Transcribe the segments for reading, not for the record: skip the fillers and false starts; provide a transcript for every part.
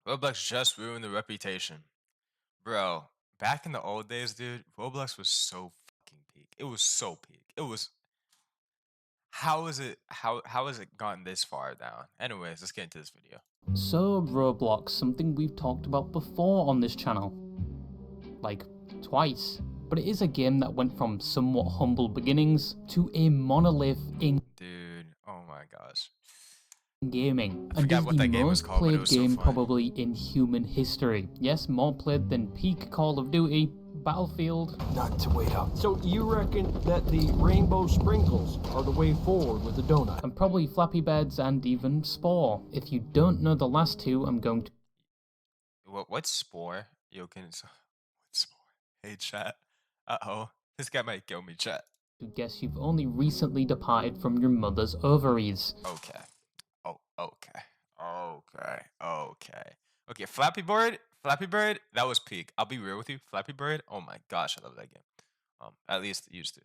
Roblox just ruined the reputation. Bro, back in the old days, dude, Roblox was so fucking peak. It was so peak. It was how is it how has it gotten this far down? Anyways, let's get into this video. So Roblox, something we've talked about before on this channel, like twice, but it is a game that went from somewhat humble beginnings to a monolith in Dude, oh my gosh. gaming, I and forgot is what the that game was most called, but it played was so game fun. probably in human history. Yes, more played than peak Call of Duty, Battlefield, Not to wait up. So you reckon that the rainbow sprinkles are the way forward with the donut? and probably Flappy Birds and even Spore. If you don't know the last two, I'm going to What's Spore? Yo, what's Spore? Hey chat. Uh-oh. This guy might kill me, chat. guess you've only recently departed from your mother's ovaries. Okay. Oh, okay. Okay. Okay. Okay, Flappy Bird, that was peak. I'll be real with you. Flappy Bird, oh my gosh, I love that game. At least it used to,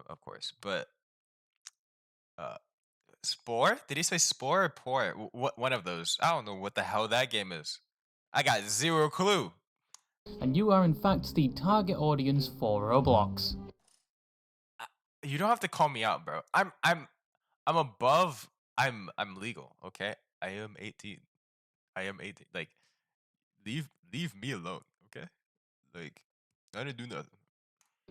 of course. But uh Spore? Did he say Spore or Pour? What one of those? I don't know what the hell that game is. I got zero clue. And you are in fact the target audience for Roblox. I- You don't have to call me out, bro. I'm above. I'm legal, okay? I am 18. I am 18. Like leave me alone, okay? Like I didn't do nothing.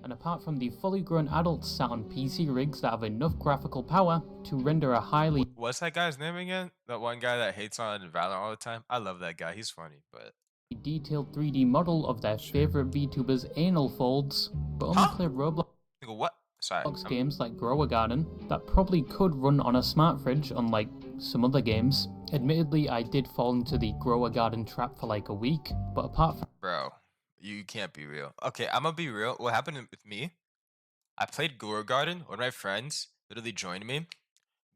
And apart from the fully grown adults sat on PC rigs that have enough graphical power to render a highly What's that guy's name again? That one guy that hates on Valorant all the time. I love that guy. He's funny, but detailed 3D model of their sure. favorite VTubers' anal folds, but only Huh? play Roblox Nigga, what? Sorry. games like Grow a Garden that probably could run on a smart fridge, unlike some other games. Admittedly, I did fall into the Grow a Garden trap for like a week, but apart from Bro, you can't be real. Okay, I'm gonna be real. What happened with me? I played Glow Garden. One of my friends literally joined me,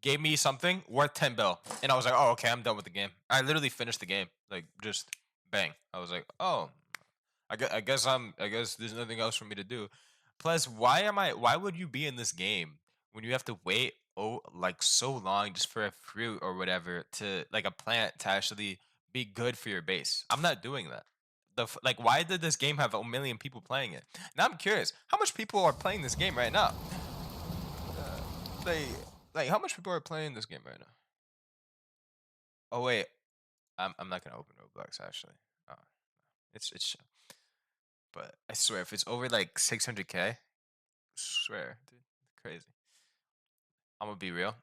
gave me something worth 10 bill, and I was like, "Oh, okay, I'm done with the game." I literally finished the game, like just bang. I was like, "Oh, I guess there's nothing else for me to do." Plus, why would you be in this game when you have to wait like so long just for a fruit or whatever to like a plant to actually be good for your base? I'm not doing that. Like why did this game have a million people playing it? Now I'm curious, how much people are playing this game right now? Uh, like like how much people are playing this game right now? Oh wait, I'm not gonna open Roblox actually. Oh, no. It's chill. But I swear if it's over like 600K, swear, dude, crazy. I'm gonna be real.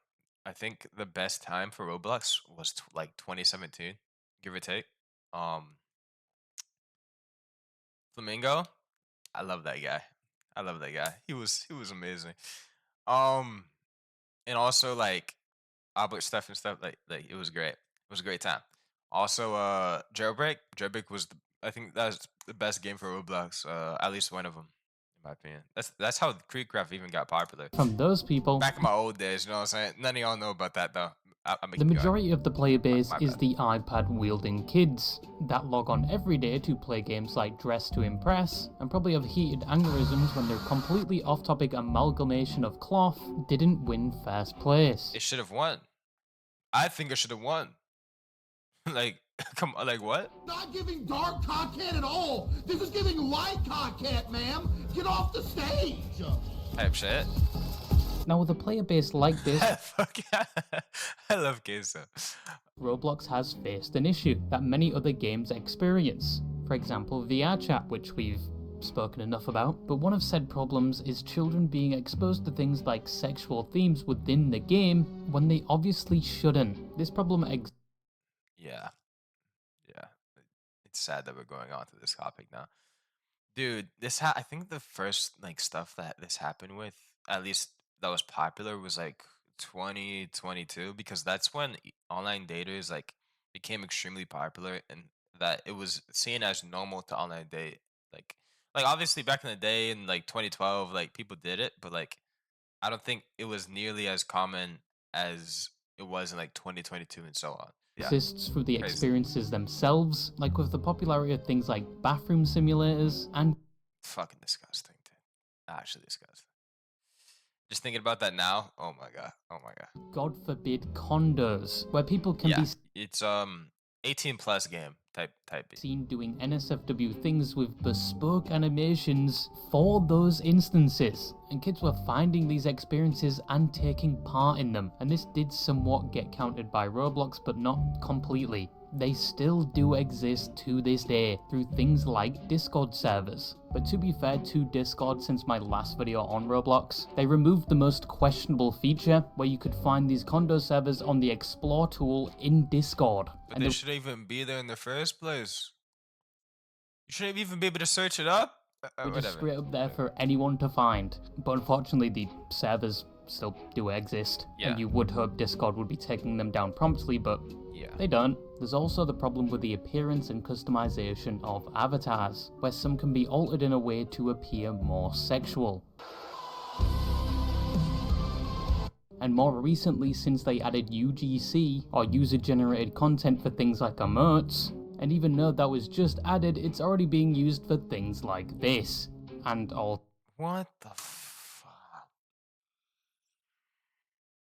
I think the best time for Roblox was like 2017, give or take. Um, Flamingo, I love that guy. I love that guy. He was amazing. Um, and also like Albert stuff and stuff like it was great. It was a great time. Also, Jailbreak was I think that's the best game for Roblox. At least one of them, in my opinion. That's how Creekcraft even got popular. those people, Back in my old days, you know what I'm saying? None of y'all know about that though. I'm the making you majority of the player base my is bad. the iPad wielding kids that log on every day to play games like Dress to Impress and probably have heated aneurysms when their completely off topic amalgamation of cloth didn't win first place. It should have won. I think it should have won. Like, come on, like what? Not giving dark content at all. This is giving light content, ma'am. Get off the stage. Type shit. Now, with a player base like this, Fuck yeah. I love queso. Roblox has faced an issue that many other games experience. For example, VR chat, which we've spoken enough about, but one of said problems is children being exposed to things like sexual themes within the game when they obviously shouldn't. This problem Yeah, yeah. It's sad that we're going on to this topic now. Dude, I think the first like stuff that this happened with, at least that was popular, was like 2022 because that's when online daters like became extremely popular and that it was seen as normal to online date. Like like obviously back in the day in like 2012 like people did it, but like I don't think it was nearly as common as it was in like 2022 and so on. Yeah, exists through the crazy. experiences themselves, like with the popularity of things like bathroom simulators and Fucking disgusting, dude. Actually disgusting. Just thinking about that now. Oh my god. Oh my god. God forbid condos, where people can Yeah, be it's 18 plus game. typey. Seen doing NSFW things with bespoke animations for those instances, and kids were finding these experiences and taking part in them, and this did somewhat get countered by Roblox, but not completely. They still do exist to this day through things like Discord servers. But to be fair to Discord, since my last video on Roblox, they removed the most questionable feature where you could find these condo servers on the Explore tool in Discord. But they shouldn't even be there in the first place. You shouldn't even be able to search it up. They're just straight up there for anyone to find. But unfortunately, the servers still do exist. Yeah. And you would hope Discord would be taking them down promptly, but yeah, they don't. There's also the problem with the appearance and customization of avatars, where some can be altered in a way to appear more sexual. And more recently, since they added UGC, or user-generated content for things like emotes, and even though that was just added, it's already being used for things like this, and all. What the fuck?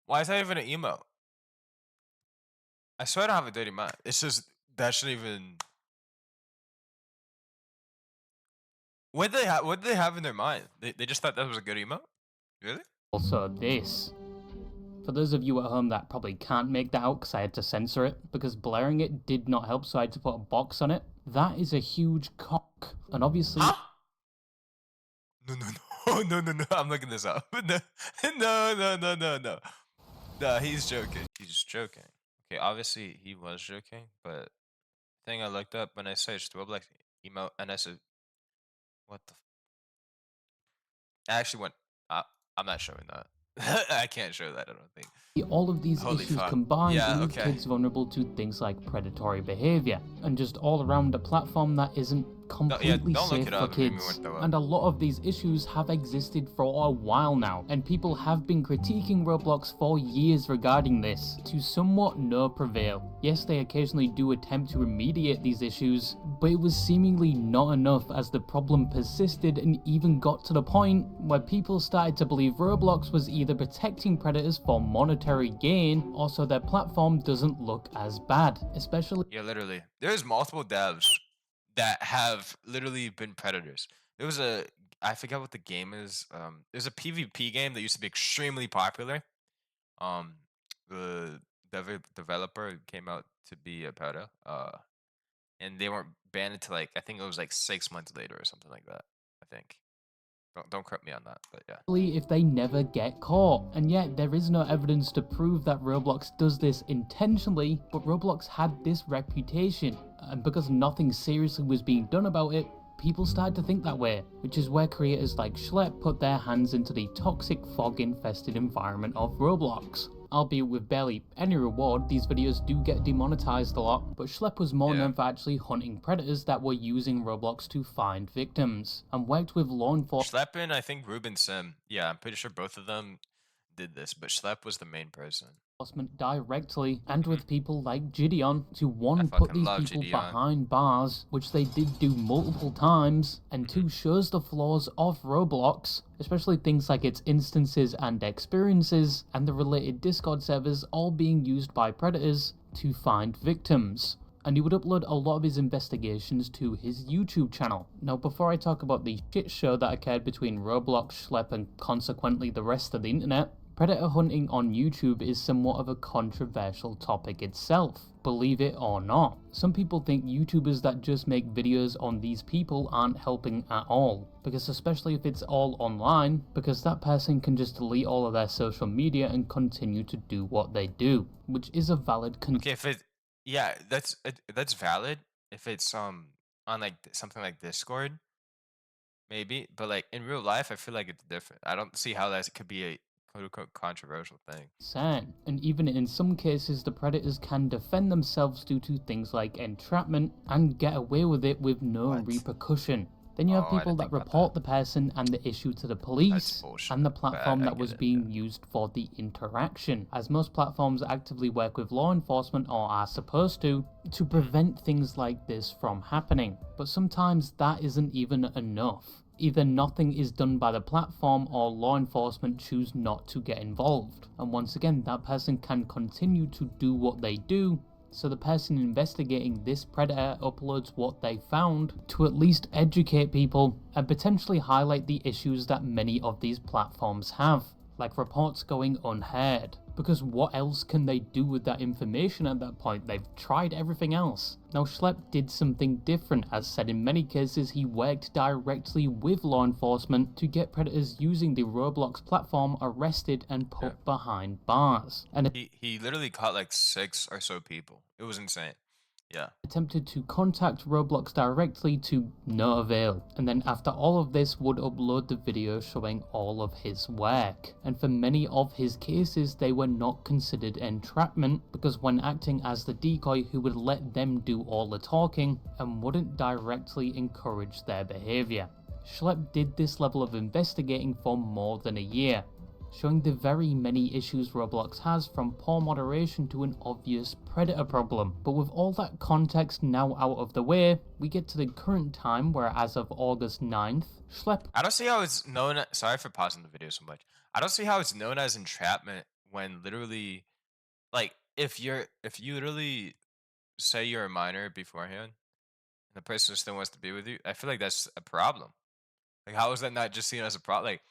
Why is that even an emo? I swear I don't have a dirty mind. It's just, that shouldn't even... What did they have in their mind? They just thought that was a good emo? Really? Also this. For those of you at home that probably can't make that out because I had to censor it, because blaring it did not help, so I had to put a box on it. That is a huge cock, and obviously... Huh? No, I'm looking this up. No. No, he's joking. He's joking. Okay, obviously he was joking, but the thing I looked up when I searched Roblox emo, and I said, what the... I actually went, I'm not showing that. I can't show that, I don't think. All of these Holy issues fuck. combined Yeah, leave okay. kids vulnerable to things like predatory behavior, and just all around a platform that isn't completely don't look safe it for up, it made me kids. want to throw up. And a lot of these issues have existed for a while now, and people have been critiquing Roblox for years regarding this, to somewhat no prevail. Yes, they occasionally do attempt to remediate these issues, but it was seemingly not enough as the problem persisted and even got to the point where people started to believe Roblox was either protecting predators for monetary gain, or so their platform doesn't look as bad, especially... Yeah, literally. There's multiple devs that have literally been predators. There was I forget what the game is. There's a PvP game that used to be extremely popular. The developer came out to be a predator. And they weren't banned until like, I think it was like 6 months later or something like that. I think. Don't quote me on that, but yeah. If they never get caught. And yet there is no evidence to prove that Roblox does this intentionally, but Roblox had this reputation, and because nothing seriously was being done about it, people started to think that way, which is where creators like Schlep put their hands into the toxic fog-infested environment of Roblox. Albeit with barely any reward, these videos do get demonetized a lot, but Schlep was more known for actually hunting predators that were using Roblox to find victims, and worked with law enforcement. Schlep and I think Ruben Sim. Yeah, I'm pretty sure both of them did this, but Schlep was the main person. Directly, and with people like Gideon, to I put fucking these love people Gideon. behind bars, which they did do multiple times, and two, shows the flaws of Roblox, especially things like its instances and experiences, and the related Discord servers all being used by predators to find victims. And he would upload a lot of his investigations to his YouTube channel. Now, before I talk about the shit show that occurred between Roblox, Schlep, and consequently the rest of the internet, predator hunting on YouTube is somewhat of a controversial topic itself, believe it or not. Some people think YouTubers that just make videos on these people aren't helping at all, because especially if it's all online, because that person can just delete all of their social media and continue to do what they do, which is a valid Okay, if it, yeah, that's valid if it's on like something like Discord, maybe, but like in real life, I feel like it's different. I don't see how that could be a quote-unquote controversial thing. And even in some cases, the predators can defend themselves due to things like entrapment and get away with it with no repercussion. Then you have people that report the person and the issue to the police and the platform that was being used for the interaction, as most platforms actively work with law enforcement, or are supposed to prevent things like this from happening. But sometimes that isn't even enough. Either nothing is done by the platform, or law enforcement choose not to get involved. And once again, that person can continue to do what they do So the person investigating this predator uploads what they found to at least educate people and potentially highlight the issues that many of these platforms have, like reports going unheard. Because what else can they do with that information at that point? They've tried everything else. Now Schlep did something different. As said, in many cases he worked directly with law enforcement to get predators using the Roblox platform arrested and put behind bars. And He literally caught like 6 or so people. It was insane. Yeah. attempted to contact Roblox directly to no avail, and then after all of this would upload the video showing all of his work. And for many of his cases they were not considered entrapment, because when acting as the decoy he would let them do all the talking and wouldn't directly encourage their behaviour. Schlep did this level of investigating for more than a year, showing the very many issues Roblox has, from poor moderation to an obvious predator problem. But with all that context now out of the way, we get to the current time where, as of August 9th, Schlep I don't see how it's known. Sorry for pausing the video so much. I don't see how it's known as entrapment when literally, like, if you literally say you're a minor beforehand and the person still wants to be with you, I feel like that's a problem. Like, how is that not just seen as a problem? Like,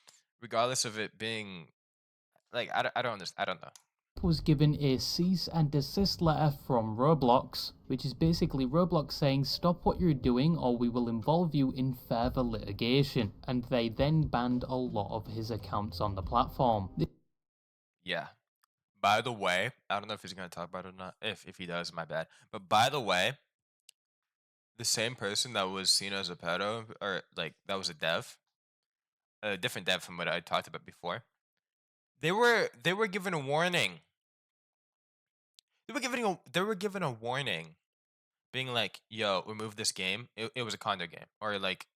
regardless of it being, like, I don't understand. I don't know. was given a cease and desist letter from Roblox, which is basically Roblox saying stop what you're doing or we will involve you in further litigation, and they then banned a lot of his accounts on the platform. Yeah. By the way, I don't know if he's gonna talk about it or not. If he does, my bad. But by the way, the same person that was seen as a pedo, or like that was a different dev from what I talked about before. They were given a warning. They were given a warning, being like, "Yo, remove this game." It was a condo game, or like,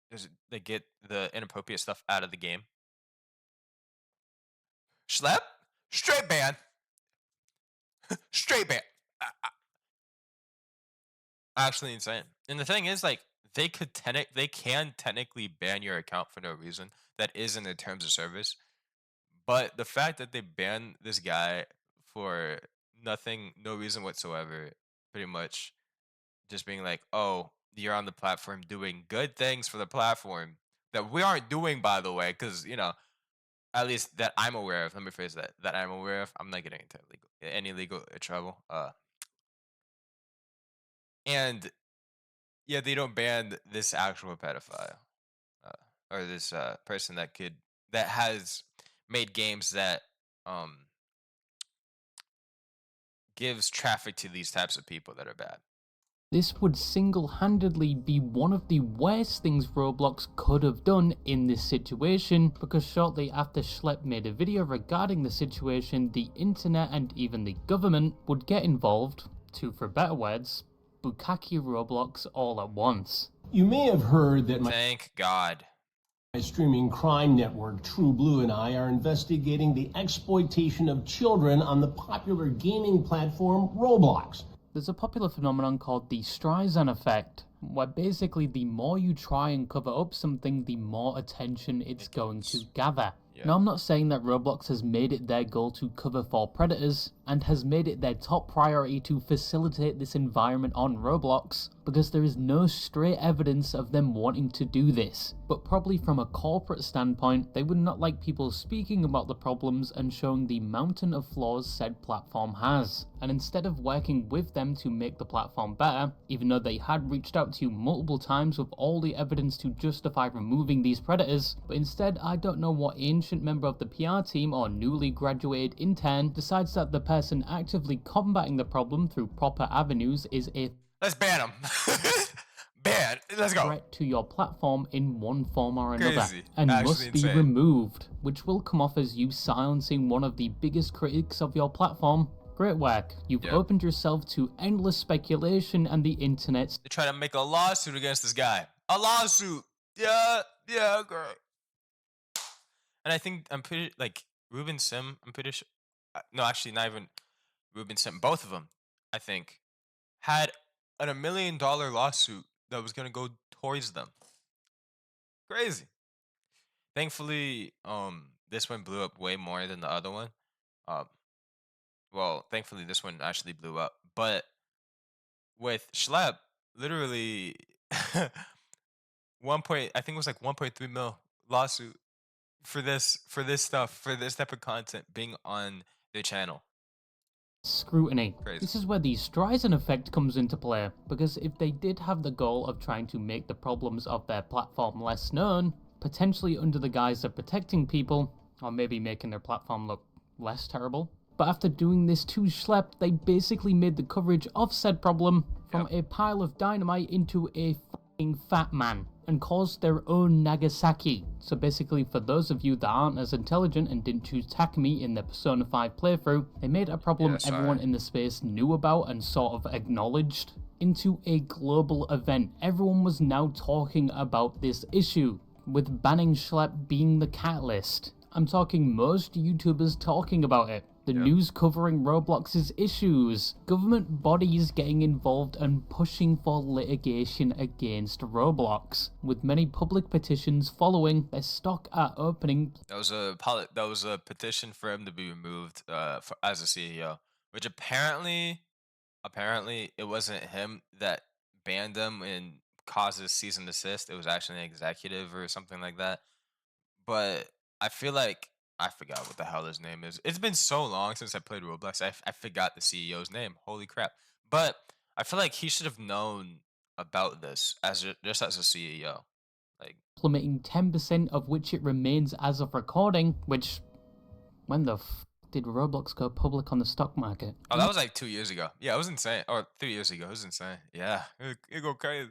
they get the inappropriate stuff out of the game. Schlep, straight ban, straight ban. Actually insane. And the thing is, like, they can technically ban your account for no reason. That is in the terms of service. But the fact that they banned this guy for nothing, no reason whatsoever, pretty much just being like, "Oh, you're on the platform doing good things for the platform that we aren't doing, by the way," because at least that I'm aware of. Let me phrase that. That I'm aware of. I'm not getting into any legal trouble. And yeah, they don't ban this actual pedophile, or this person that has made games that um gives traffic to these types of people that are bad. This would single-handedly be one of the worst things Roblox could have done in this situation, because shortly after Schlep made a video regarding the situation, the internet and even the government would get involved to, for better words, bukkake Roblox all at once. You may have heard that my Thank God. streaming crime network, True Blue, and I are investigating the exploitation of children on the popular gaming platform Roblox. There's a popular phenomenon called the Streisand effect, where basically the more you try and cover up something, the more attention it's going to gather. Yeah. Now, I'm not saying that Roblox has made it their goal to cover for predators, and has made it their top priority to facilitate this environment on Roblox, because there is no straight evidence of them wanting to do this. But probably from a corporate standpoint, they would not like people speaking about the problems and showing the mountain of flaws said platform has. And instead of working with them to make the platform better, even though they had reached out to you multiple times with all the evidence to justify removing these predators, but instead, I don't know what ancient member of the PR team or newly graduated intern decides that the person actively combating the problem through proper avenues is a Let's ban him. Ban. Let's go. threat to your platform in one form or another, Crazy. and Actually must be insane. removed, which will come off as you silencing one of the biggest critics of your platform. Great work. You've Yeah. opened yourself to endless speculation and the internet's They try to make a lawsuit against this guy. A lawsuit. Yeah, great. And I'm pretty, like, Ruben Sim, I'm pretty sure. No, actually, not even Ruben Sim. Both of them, I think, had a $1 million lawsuit that was gonna go towards them. Crazy. Thankfully, this one blew up way more than the other one. Um, well, thankfully this one actually blew up, but with Schlep, literally I think it was like 1.3 mil lawsuit for this type of content being on their channel. Scrutiny. Crazy. This is where the Streisand effect comes into play, because if they did have the goal of trying to make the problems of their platform less known, potentially under the guise of protecting people, or maybe making their platform look less terrible, but after doing this to Schlep, they basically made the coverage of said problem from a pile of dynamite into a f***ing fat man, and caused their own Nagasaki. So basically, for those of you that aren't as intelligent and didn't choose Takumi in their Persona 5 playthrough, they made a problem everyone in the space knew about and sort of acknowledged into a global event. Everyone was now talking about this issue, with banning Schlep being the catalyst. I'm talking most YouTubers talking about it. The news covering Roblox's issues, government bodies getting involved and pushing for litigation against Roblox, with many public petitions following their stock at opening. That was a petition for him to be removed as a CEO, which apparently it wasn't him that banned him and causes cease and desist. It was actually an executive or something like that. But I feel like I forgot what the hell his name is. It's been so long since I played Roblox. I forgot the CEO's name. Holy crap! But I feel like he should have known about this just as a CEO. Like, Implementing 10% of which it remains as of recording, which, when the f did Roblox go public on the stock market? oh, that was like 2 years ago. Yeah, it was insane. Or 3 years ago. It was insane. Yeah, it go crazy.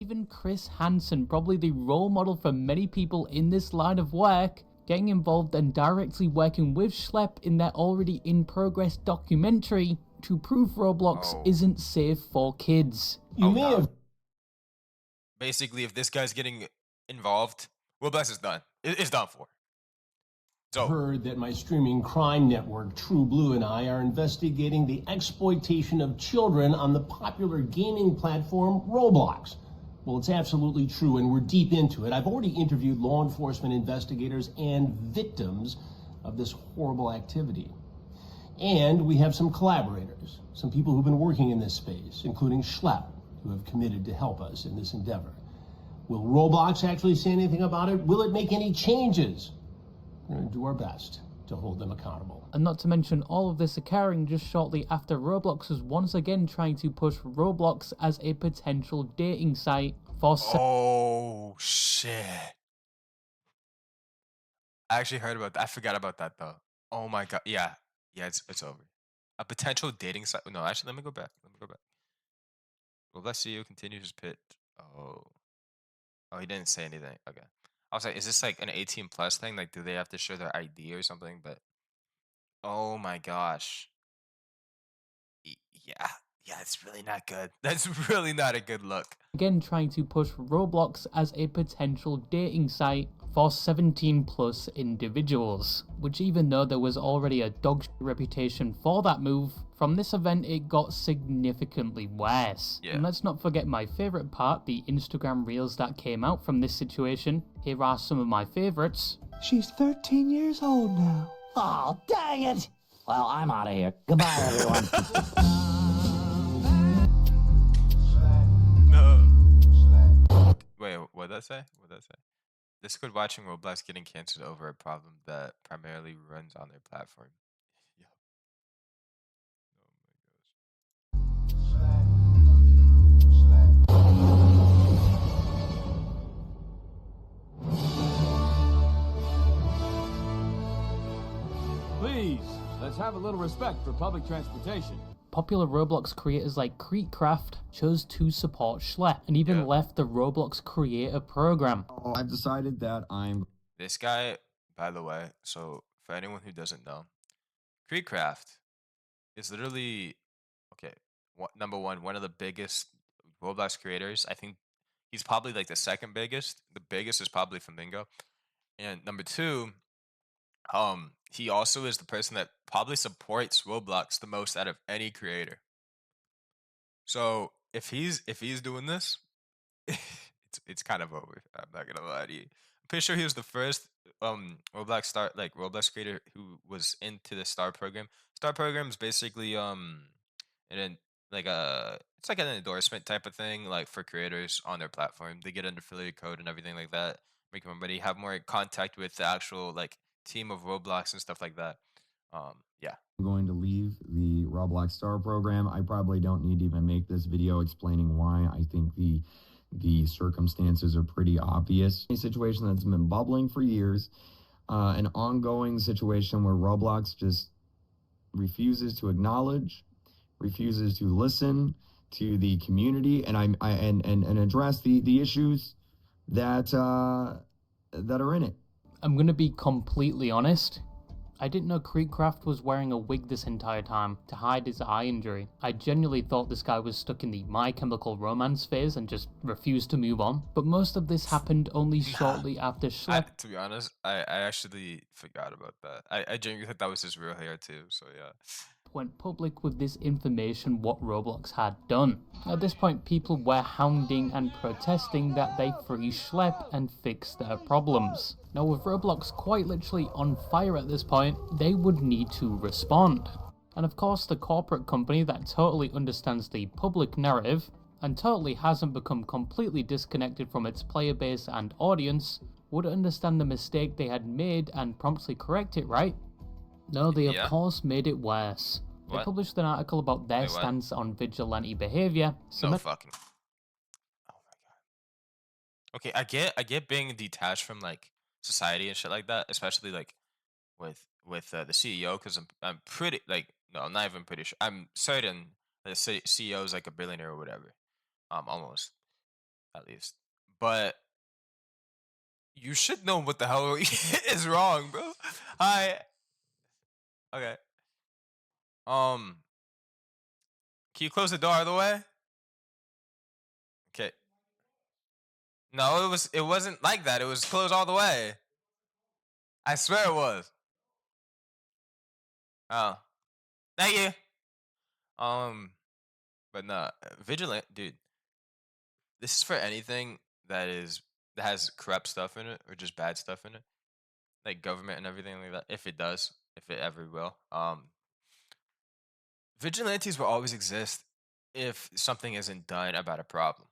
Even Chris Hansen, probably the role model for many people in this line of work, getting involved and directly working with Schlep in their already in progress documentary to prove Roblox isn't safe for kids. You may have Basically, if this guy's getting involved, Roblox is done. It's done for. So heard that my streaming crime network, True Blue, and I are investigating the exploitation of children on the popular gaming platform Roblox. Well, it's absolutely true, and we're deep into it. I've already interviewed law enforcement investigators and victims of this horrible activity. And we have some collaborators, some people who've been working in this space, including Schlep, who have committed to help us in this endeavor. Will Roblox actually say anything about it? Will it make any changes? We're going to do our best to hold them accountable. And not to mention all of this occurring just shortly after Roblox was once again trying to push Roblox as a potential dating site for oh shit. I actually heard about that. I forgot about that though. Oh my god. Yeah. Yeah, it's over. A potential dating site. No, actually, let me go back. Roblox CEO continues his pitch. Oh. Oh, he didn't say anything. Okay. I was like, is this like an 18 plus thing? Like, do they have to show their ID or something? But oh my gosh. Yeah. Yeah, it's really not good. That's really not a good look. again trying to push Roblox as a potential dating site for 17 plus individuals, which even though there was already a dog shit reputation for that move, from this event it got significantly worse. And let's not forget my favourite part, the Instagram reels that came out from this situation. Here are some of my favourites. She's 13 years old now. Oh, dang it! Well, I'm out of here. Goodbye, everyone. Wait, what'd that say? Discord watching Roblox getting canceled over a problem that primarily runs on their platform. Yo. Please, let's have a little respect for public transportation. Popular Roblox creators like Creekcraft chose to support Schlep and even left the Roblox creator program. I've decided that This guy, by the way, so for anyone who doesn't know, Creekcraft is literally, okay, number one of the biggest Roblox creators. I think he's probably like the second biggest. The biggest is probably Flamingo. And number two, he also is the person that probably supports Roblox the most out of any creator. So if he's doing this, it's kind of over. I'm not gonna lie to you. I'm pretty sure he was the first Roblox creator who was into the Star program. Star program is basically it's like an endorsement type of thing, like for creators on their platform. They get an affiliate code and everything like that, make everybody have more contact with the actual like team of Roblox and stuff like that. Yeah. Going to leave the Roblox Star program. I probably don't need to even make this video explaining why. I think the circumstances are pretty obvious. A situation that's been bubbling for years, an ongoing situation where Roblox just refuses to acknowledge, refuses to listen to the community, and address the issues that that are in it. I'm gonna be completely honest. I didn't know Creekcraft was wearing a wig this entire time to hide his eye injury. I genuinely thought this guy was stuck in the My Chemical Romance phase and just refused to move on. But most of this happened only shortly after Schlep. To be honest, I actually forgot about that. I genuinely thought that was his real hair too. So yeah. Went public with this information what Roblox had done. At this point, people were hounding and protesting that they free Schlep and fix their problems. Now with Roblox quite literally on fire at this point, they would need to respond. And of course the corporate company that totally understands the public narrative and totally hasn't become completely disconnected from its player base and audience would understand the mistake they had made and promptly correct it, right? No, they of course made it worse. They published an article about their stance on vigilante behavior. No fucking. Oh my god. Okay, I get being detached from like society and shit like that, especially like with the CEO, because I'm pretty like no, I'm not even pretty sure. I'm certain the CEO is like a billionaire or whatever. Almost, at least. But you should know what the hell is wrong, bro. Okay. Can you close the door out of the way? Okay. No, it wasn't like that. It was closed all the way. I swear it was. Oh. Thank you. But nah, vigilant, dude. This is for anything that has corrupt stuff in it or just bad stuff in it. Like government and everything like that. If it does, if it ever will. Vigilantes will always exist if something isn't done about a problem.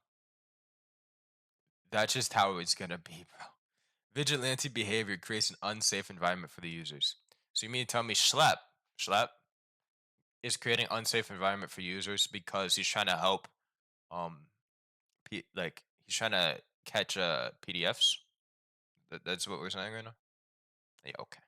That's just how it's gonna be, bro. Vigilante behavior creates an unsafe environment for the users. So you mean to tell me Schlep is creating unsafe environment for users because he's trying to help, like he's trying to catch PDFs? That's what we're saying right now. Yeah, okay.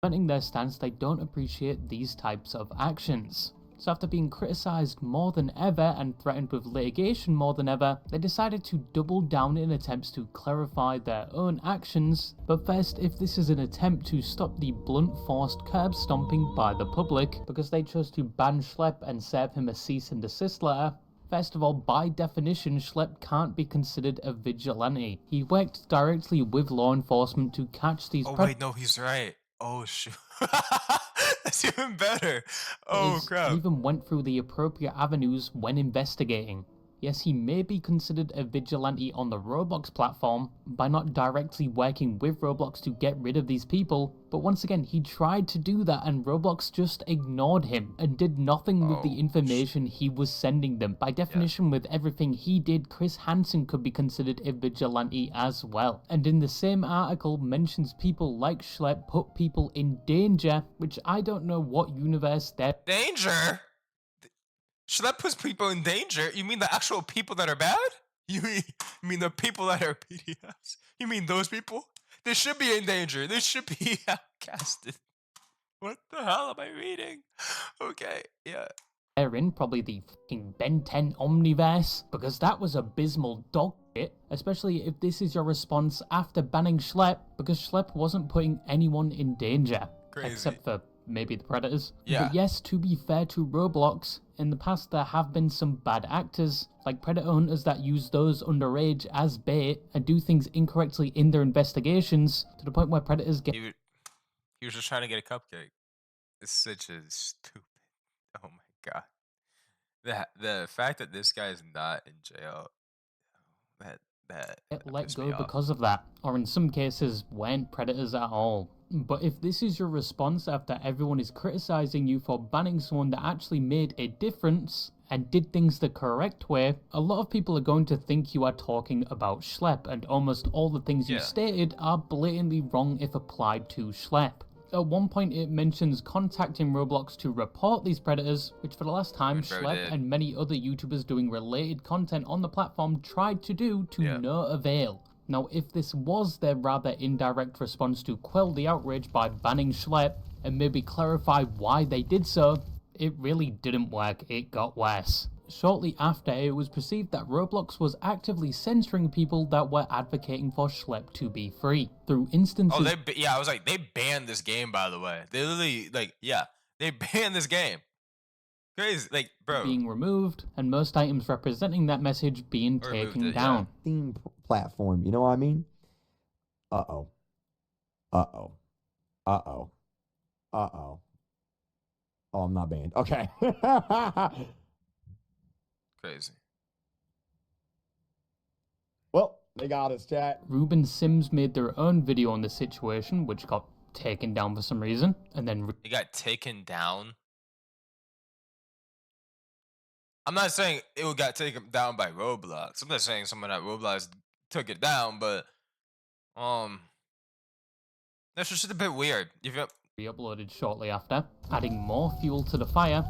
Presenting their stance, they don't appreciate these types of actions. So after being criticised more than ever and threatened with litigation more than ever, they decided to double down in attempts to clarify their own actions. But first, if this is an attempt to stop the blunt forced curb stomping by the public, because they chose to ban Schlep and serve him a cease and desist letter, first of all, by definition, Schlep can't be considered a vigilante. He worked directly with law enforcement to catch these wait, no, he's right. Oh shoot. That's even better. Oh crap. He even went through the appropriate avenues when investigating. Yes, he may be considered a vigilante on the Roblox platform by not directly working with Roblox to get rid of these people, but once again, he tried to do that and Roblox just ignored him and did nothing with the information he was sending them. By definition, with everything he did, Chris Hansen could be considered a vigilante as well. And in the same article mentions people like Schlep put people in danger, which I don't know what universe they're... Danger? Schlep puts people in danger? You mean the actual people that are bad? You mean the people that are PDFs? You mean those people? They should be in danger. They should be outcasted. What the hell am I reading? Okay, yeah. They're in probably the fucking Ben 10 Omniverse, because that was abysmal dog shit, especially if this is your response after banning Schlep, because Schlep wasn't putting anyone in danger. Crazy. Except for maybe the Predators. Yeah. But yes, to be fair to Roblox, in the past there have been some bad actors, like Predator hunters that use those underage as bait and do things incorrectly in their investigations, to the point where Predators get... He was just trying to get a cupcake. It's such a stupid... Oh my god. The fact that this guy is not in jail, that let go because of that, or in some cases weren't predators at all. But if this is your response after everyone is criticizing you for banning someone that actually made a difference, and did things the correct way, a lot of people are going to think you are talking about Schlep, and almost all the things you stated are blatantly wrong if applied to Schlep. At one point it mentions contacting Roblox to report these predators, which for the last time Schlep and many other YouTubers doing related content on the platform tried to do to no avail. Now if this was their rather indirect response to quell the outrage by banning Schlep, and maybe clarify why they did so, it really didn't work, it got worse. Shortly after, it was perceived that Roblox was actively censoring people that were advocating for Schlep to be free. Through instances... Oh, I was like, they banned this game, by the way. They literally, like, they banned this game. Crazy, like, bro. Being removed, and most items representing that message being taken down. Theme platform, you know what I mean? Uh-oh. Uh-oh. Uh-oh. Uh-oh. Oh, I'm not banned. Okay. Crazy. Well, they got us, chat. Ruben Sims made their own video on the situation, which got taken down for some reason, and then... It got taken down? I'm not saying it got taken down by Roblox. I'm not saying someone at Roblox took it down, but that's just a bit weird. You feel? Re-uploaded shortly after, adding more fuel to the fire.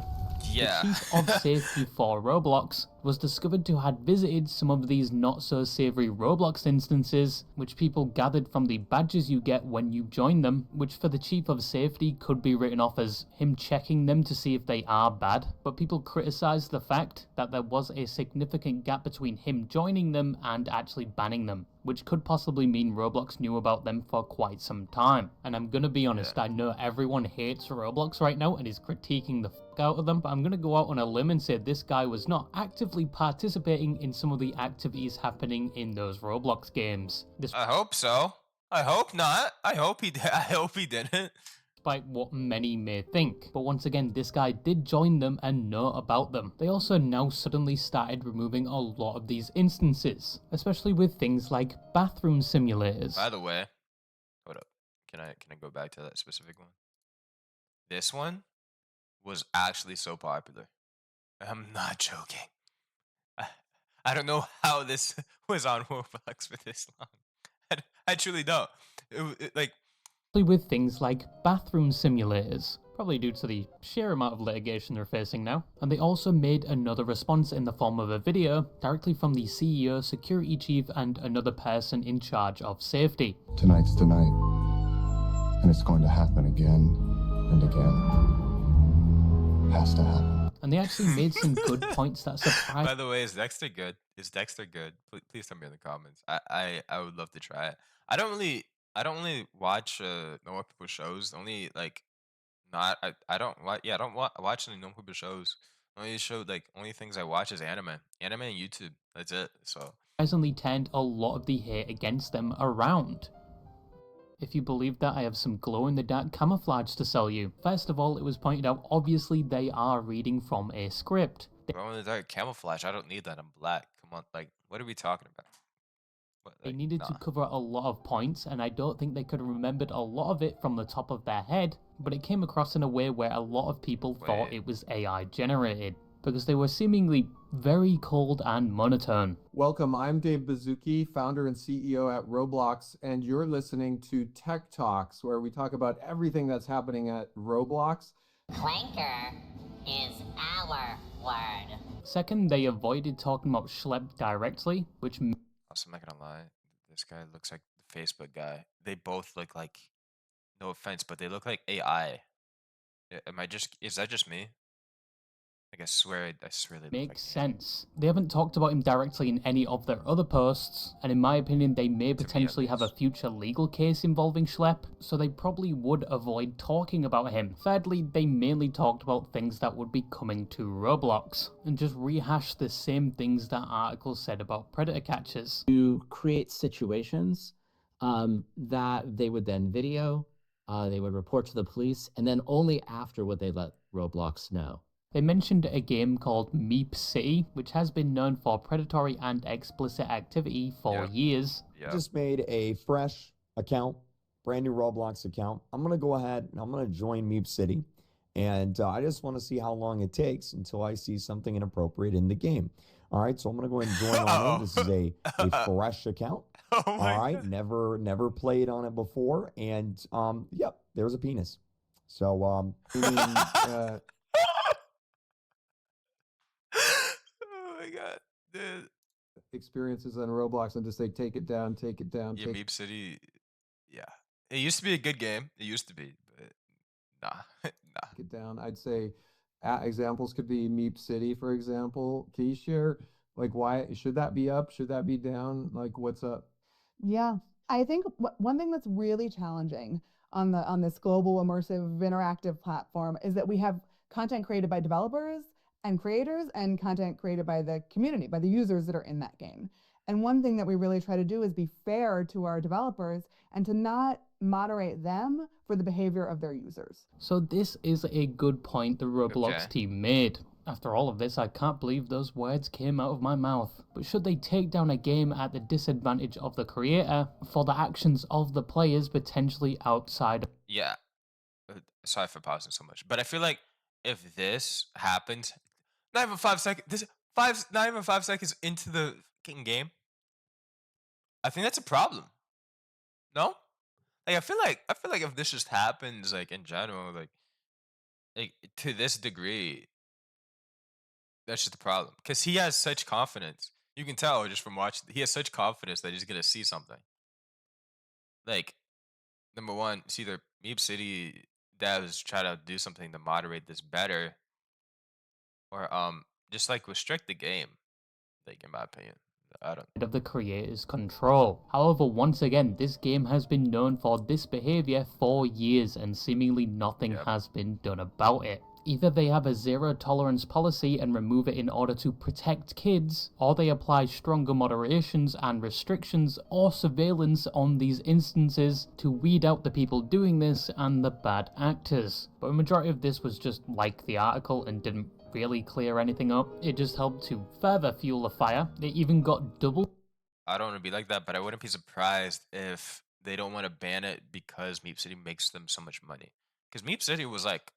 Yeah. The chief of safety for Roblox was discovered to have visited some of these not-so-savory Roblox instances, which people gathered from the badges you get when you join them, which for the chief of safety could be written off as him checking them to see if they are bad, but people criticised the fact that there was a significant gap between him joining them and actually banning them, which could possibly mean Roblox knew about them for quite some time. And I'm gonna be honest, I know everyone hates Roblox right now and is critiquing the fuck out of them, but I'm gonna go out on a limb and say this guy was not actively participating in some of the activities happening in those Roblox games. I hope so. I hope not. I hope he didn't. Despite what many may think. But once again, this guy did join them and know about them. They also now suddenly started removing a lot of these instances, especially with things like bathroom simulators. By the way, hold up. Can I go back to that specific one? This one was actually so popular. I'm not joking. I don't know how this was on Roblox for this long. I truly don't. Like, with things like bathroom simulators, probably due to the sheer amount of litigation they're facing now. And they also made another response in the form of a video directly from the CEO, security chief, and another person in charge of safety. Tonight's the night, and it's going to happen again and again. Has to happen. And they actually made some good points that surprised. By the way, is Dexter good? Is Dexter good? Please tell me in the comments. I would love to try it. I don't really watch normal people shows. Only like I don't watch any normal people shows. Only things I watch is anime and YouTube. That's it. So surprisingly turned a lot of the hate against them around. If you believe that, I have some glow-in-the-dark camouflage to sell you. First of all, it was pointed out, obviously they are reading from a script. Glow-in-the-dark camouflage, I don't need that, I'm black. Come on, like, what are we talking about? They needed to cover a lot of points, and I don't think they could have remembered a lot of it from the top of their head, but it came across in a way where a lot of people thought it was AI generated, because they were seemingly very cold and monotone. Welcome, I'm Dave Bazuki, founder and CEO at Roblox, and you're listening to Tech Talks, where we talk about everything that's happening at Roblox. Clanker is our word. Second, they avoided talking about Schlep directly, which... Also, I'm not gonna lie, this guy looks like the Facebook guy. They both look like, no offense, but they look like AI. Is that just me? Like, I swear they look makes like sense. They haven't talked about him directly in any of their other posts, and in my opinion, they may potentially have a future legal case involving Schlep, so they probably would avoid talking about him. Thirdly, they mainly talked about things that would be coming to Roblox, and just rehashed the same things that article said about predator catchers. To create situations that they would then video, they would report to the police, and then only after would they let Roblox know. They mentioned a game called Meep City, which has been known for predatory and explicit activity for years. Just made a fresh account, brand new Roblox account. I'm going to go ahead and I'm going to join Meep City. And I just want to see how long it takes until I see something inappropriate in the game. All right, so I'm going to go ahead and join on in. This is a fresh account. Oh All my right, God. never played on it before. And yep, there's a penis. So I mean, Oh my God, dude. experiences on Roblox and just say, take it down, take it down, Yeah, take Meep City. Yeah, it used to be a good game. It used to be, but nah, nah. it down. I'd say examples could be Meep City, for example. Can you share, like, why should that be up? Should that be down? Like, what's up? Yeah, I think one thing that's really challenging on this global immersive interactive platform is that we have content created by developers and creators and content created by the community, by the users that are in that game. And one thing that we really try to do is be fair to our developers and to not moderate them for the behavior of their users. So this is a good point the Roblox Okay. team made. After all of this, I can't believe those words came out of my mouth. But should they take down a game at the disadvantage of the creator for the actions of the players potentially outside? Yeah. Sorry for pausing so much, but I feel like if this happens, not even 5 seconds. Not even 5 seconds into the fucking game. I think that's a problem. No, like I feel like if this just happens, like in general, like to this degree, that's just the problem. Because he has such confidence. You can tell just from watching. He has such confidence that he's gonna see something. Like, number one, it's either Meep City devs try to do something to moderate this better, or just like restrict the game. Like in my opinion, I don't. Of the creator's control. However, once again, this game has been known for this behavior for years and seemingly nothing has been done about it. Either they have a zero tolerance policy and remove it in order to protect kids, or they apply stronger moderations and restrictions or surveillance on these instances to weed out the people doing this and the bad actors. But a majority of this was just like the article and didn't really clear anything up. It just helped to further fuel the fire. It even got double. I don't want to be like that, but I wouldn't be surprised if they don't want to ban it because Meep City makes them so much money. Because Meep City was like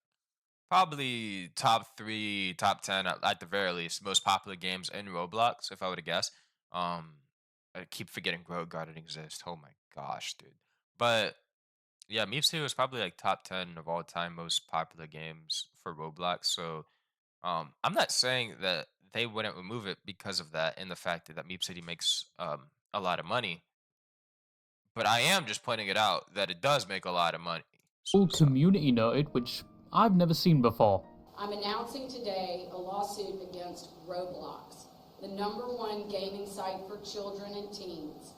probably top 3, top 10 at the very least, most popular games in Roblox, if I were to guess. I keep forgetting Grow Garden exists. Oh my gosh, dude. But yeah, Meep City was probably like top 10 of all time most popular games for Roblox. So I'm not saying that they wouldn't remove it because of that and the fact that Meep City makes a lot of money. But I am just pointing it out that it does make a lot of money. Full community noted, which I've never seen before. I'm announcing today a lawsuit against Roblox, the #1 gaming site for children and teens.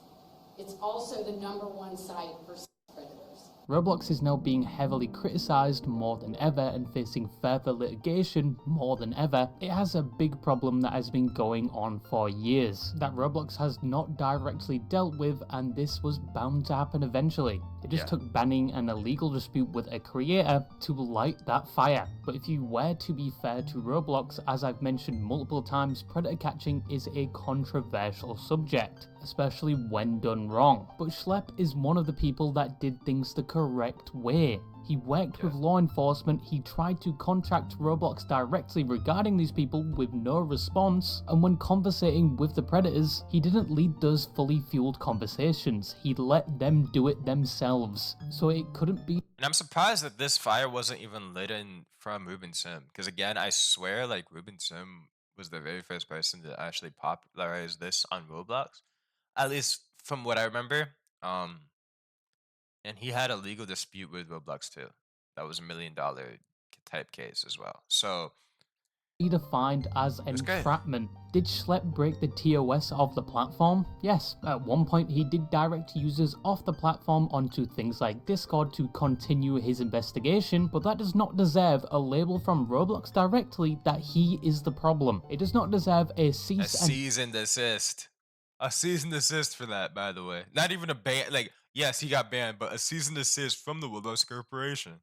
It's also the #1 site for sex predators. Roblox is now being heavily criticised more than ever and facing further litigation more than ever. It has a big problem that has been going on for years, that Roblox has not directly dealt with, and this was bound to happen eventually. It just took banning an illegal dispute with a creator to light that fire. But if you were to be fair to Roblox, as I've mentioned multiple times, predator catching is a controversial subject, especially when done wrong. But Schlep is one of the people that did things the correct way. He worked with law enforcement, he tried to contact Roblox directly regarding these people with no response, and when conversating with the predators, he didn't lead those fully fueled conversations, he let them do it themselves. So it couldn't be. And I'm surprised that this fire wasn't even lit in from Ruben Sim, because again, I swear like Ruben Sim was the very first person to actually popularize this on Roblox, at least from what I remember. And he had a legal dispute with Roblox too. That was $1 million type case as well. So Defined as entrapment. Did Schlep break the TOS of the platform? Yes, at one point he did direct users off the platform onto things like Discord to continue his investigation, but that does not deserve a label from Roblox directly that he is the problem. It does not deserve a cease and desist. A cease and desist for that, by the way. Not even a ban. Like, yes, he got banned, but a cease and desist from the Roblox Corporation.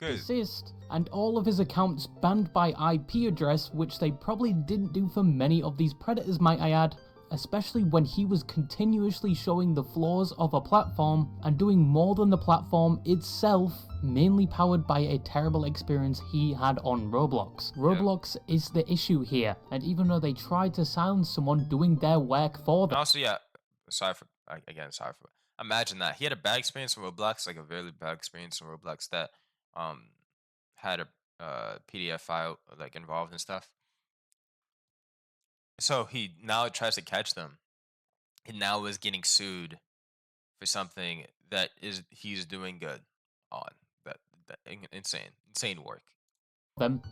Good. Desist, and all of his accounts banned by IP address, which they probably didn't do for many of these predators, might I add, especially when he was continuously showing the flaws of a platform and doing more than the platform itself, mainly powered by a terrible experience he had on Roblox. Roblox is the issue here, and even though they tried to silence someone doing their work for them. And also, yeah, sorry for again, sorry for. Imagine that he had a bad experience in Roblox, like a very bad experience in Roblox that um had a PDF file like involved and stuff. So he now tries to catch them, and now is getting sued for something that is he's doing good on. Insane work.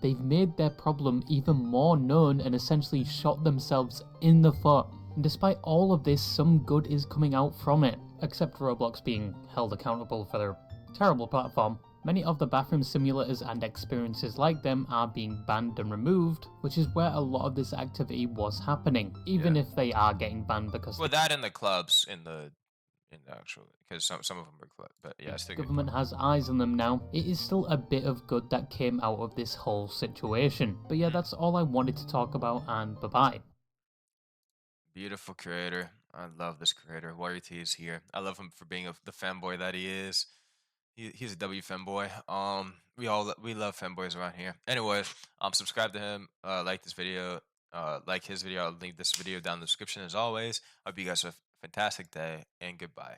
They've made their problem even more known and essentially shot themselves in the foot. And despite all of this, some good is coming out from it, except Roblox being held accountable for their terrible platform. Many of the bathroom simulators and experiences like them are being banned and removed, which is where a lot of this activity was happening, even if they are getting banned because Well, that in the clubs, in the actual, because some of them are club, but yeah, it's the government has eyes on them now. It is still a bit of good that came out of this whole situation. But yeah, that's all I wanted to talk about, and bye-bye. Beautiful creator. I love this creator. Warrior T is here. I love him for being the fanboy that he is. He's a W fanboy. We love fanboys around here. Anyways, subscribe to him. Like this video. Like his video. I'll link this video down in the description as always. I hope you guys have a fantastic day and goodbye.